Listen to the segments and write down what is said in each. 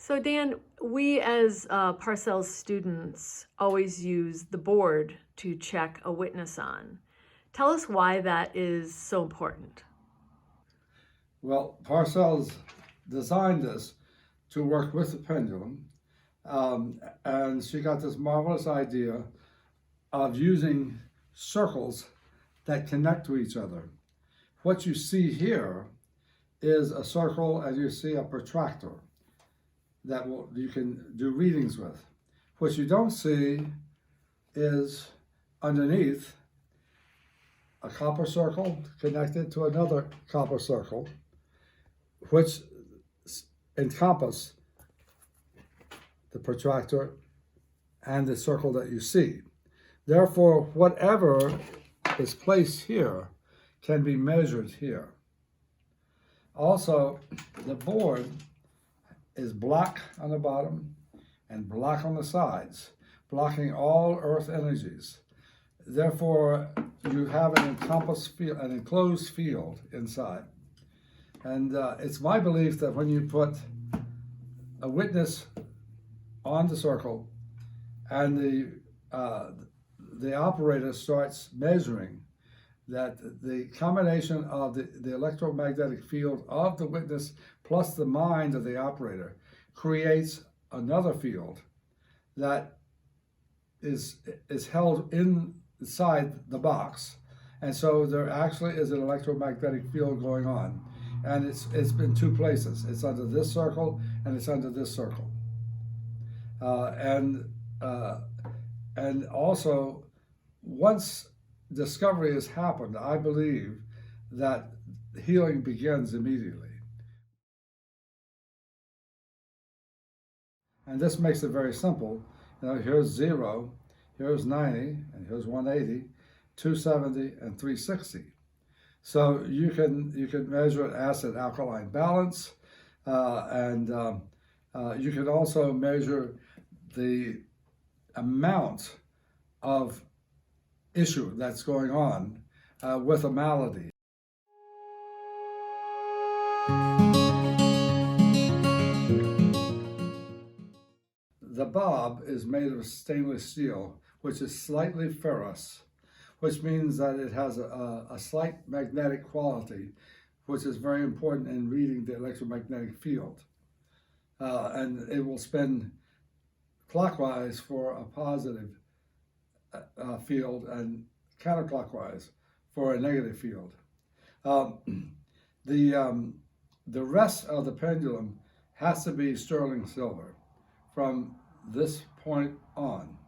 So Dan, we as Parcells students always use the board to check a witness on. Tell us why that is so important. Well, Parcells designed this to work with the pendulum, and she got this marvelous idea of using circles that connect to each other. What you see here is a circle, and you see a protractor that you can do readings with. What you don't see is underneath a copper circle connected to another copper circle, which encompass the protractor and the circle that you see. Therefore, whatever is placed here can be measured here. Also, the board is black on the bottom and black on the sides, blocking all earth energies. Therefore, you have an enclosed field inside. And it's my belief that when you put a witness on the circle and the operator starts measuring, that the combination of the electromagnetic field of the witness plus the mind of the operator creates another field that is held inside the box. And so there actually is an electromagnetic field going on. And it's in two places. It's under this circle and it's under this circle. And also, once discovery has happened, I believe that healing begins immediately. And this makes it very simple. You know, here's 0, here's 90, and here's 180, 270, and 360. So you can measure acid alkaline balance, and you can also measure the amount of issue that's going on with a malady. The bob is made of stainless steel, which is slightly ferrous, which means that it has a slight magnetic quality, which is very important in reading the electromagnetic field. And it will spin clockwise for a positive field and counterclockwise for a negative field. The rest of the pendulum has to be sterling silver from this point on.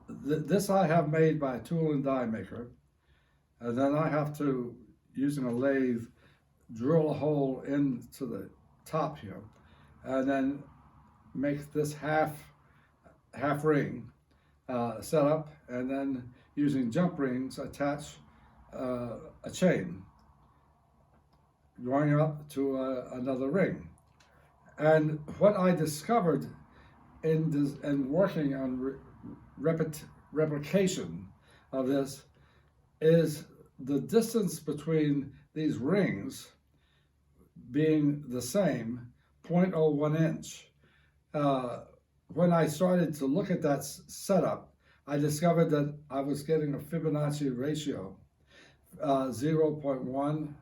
This I have made by a tool and die maker, and then I have to, using a lathe, drill a hole into the top here, and then make this half ring set up, and then using jump rings attach a chain going up to another ring. And what I discovered in working on replication of this is the distance between these rings being the same, 0.01 inch. When I started to look at that setup, I discovered that I was getting a Fibonacci ratio, 0.1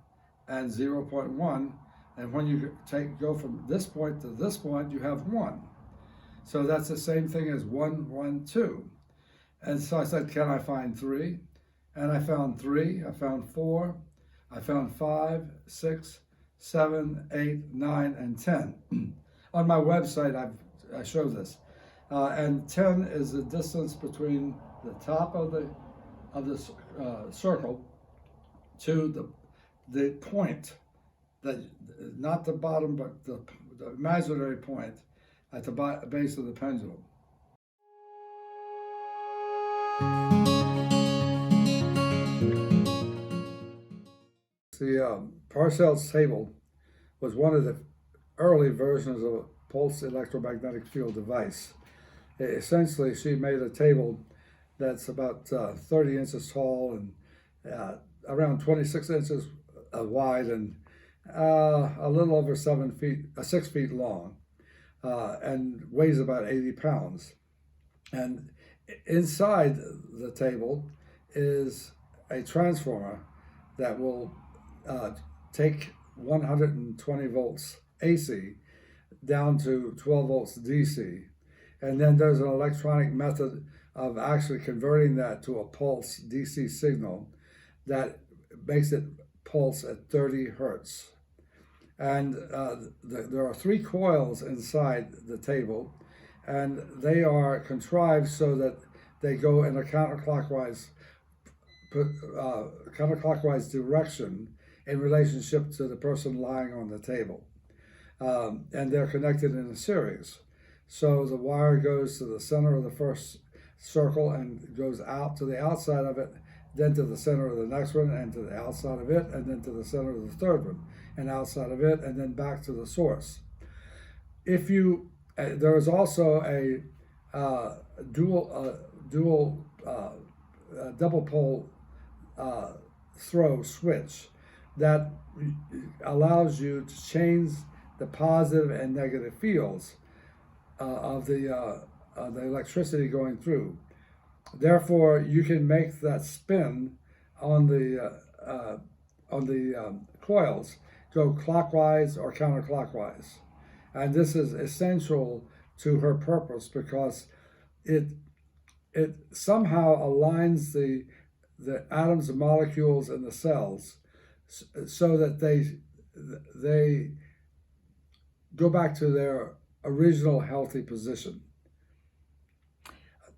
and 0.1, and when you go from this point to this point, you have 1. So that's the same thing as 1, 1, 2. And so I said, can I find 3? And I found 3, I found 4, I found 5, 6, 7, 8, 9, and 10. On my website, I show this. And 10 is the distance between the top of the circle to the point, that not the bottom, but the imaginary point at the base of the pendulum. The Parcells table was one of the early versions of a pulse electromagnetic field device. Essentially, she made a table that's about 30 inches tall and around 26 inches wide and a little over 6 feet long. and weighs about 80 pounds. And inside the table is a transformer that will take 120 volts AC down to 12 volts DC. And then there's an electronic method of actually converting that to a pulse DC signal that makes it pulse at 30 hertz. And there are 3 coils inside the table, and they are contrived so that they go in a counterclockwise direction in relationship to the person lying on the table. And they're connected in a series. So the wire goes to the center of the first circle and goes out to the outside of it, then to the center of the next one, and to the outside of it, and then to the center of the third one, and outside of it, and then back to the source. If you, there is also a double pole throw switch that allows you to change the positive and negative fields of the electricity going through. Therefore, you can make that spin on the coils go clockwise or counterclockwise, and this is essential to her purpose because it somehow aligns the atoms and molecules in the cells so that they go back to their original healthy position.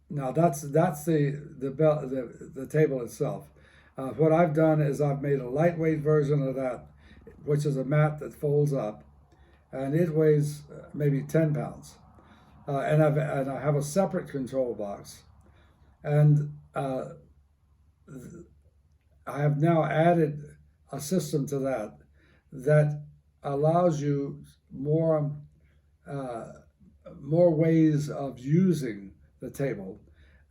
Now that's the table itself. What I've done is I've made a lightweight version of that, which is a mat that folds up, and it weighs maybe 10 pounds. And I have a separate control box, and I have now added a system to that allows you more ways of using the table.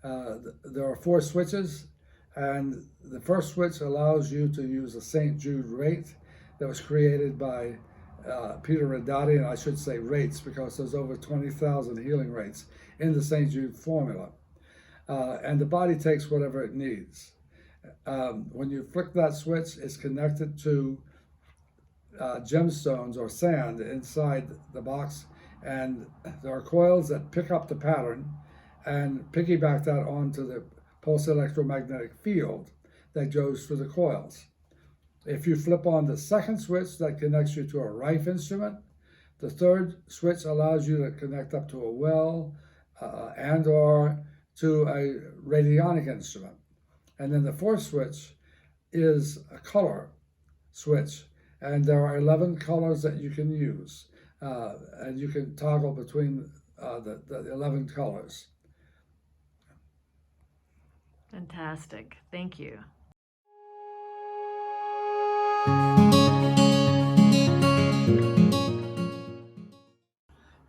There are 4 switches, and the first switch allows you to use a St. Jude rate that was created by Peter Radati, and I should say rates because there's over 20,000 healing rates in the St. Jude formula. And the body takes whatever it needs. When you flick that switch, it's connected to gemstones or sand inside the box, and there are coils that pick up the pattern and piggyback that onto the pulse electromagnetic field that goes through the coils. If you flip on the second switch, that connects you to a Rife instrument. The third switch allows you to connect up to a well and or to a radionic instrument. And then the fourth switch is a color switch, and there are 11 colors that you can use, and you can toggle between the 11 colors. Fantastic. Thank you.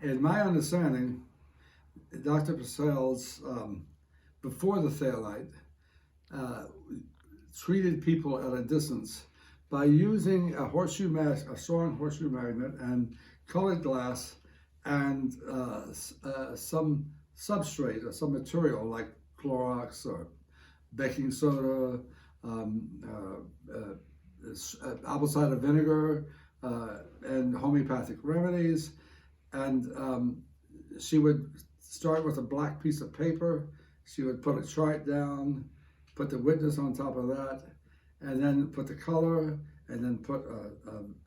In my understanding, Dr. Parcells, before the Thealite, treated people at a distance by using a strong horseshoe magnet and colored glass and some substrate or some material like Clorox or baking soda, apple cider vinegar, and homeopathic remedies. And she would start with a black piece of paper. She would put a chart down, put the witness on top of that, and then put the color, and then put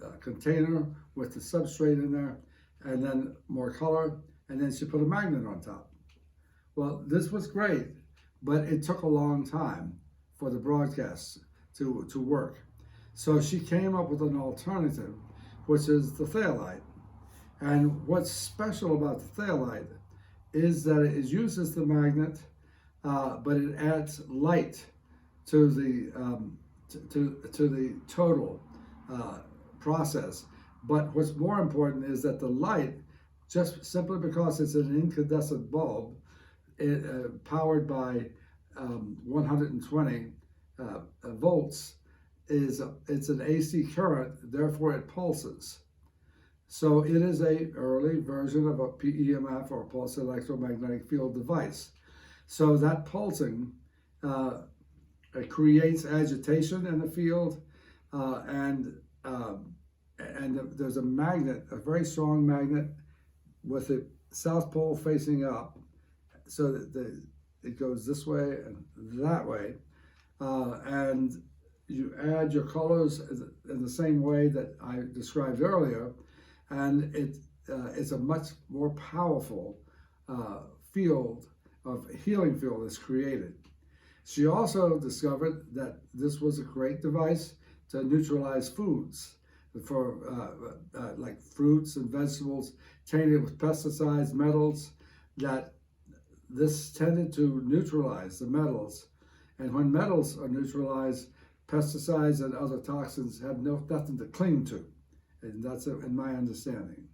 a container with the substrate in there, and then more color, and then she put a magnet on top. Well, this was great, but it took a long time for the broadcasts to work. So she came up with an alternative, which is the Thealite. And what's special about the Thealite is that it uses the magnet, but it adds light to the total process. But what's more important is that the light, just simply because it's an incandescent bulb, powered by 120 volts, it's an AC current, therefore it pulses. So it is a early version of a PEMF, or pulse electromagnetic field device. So that pulsing it creates agitation in the field, and there's a magnet, a very strong magnet, with the south pole facing up, so that it goes this way and that way, and you add your colors in the same way that I described earlier, and it's a much more powerful field of healing field is created. She also discovered that this was a great device to neutralize foods, for like fruits and vegetables tainted with pesticides, metals, that this tended to neutralize the metals. And when metals are neutralized, pesticides and other toxins have nothing to cling to. And that's in my understanding.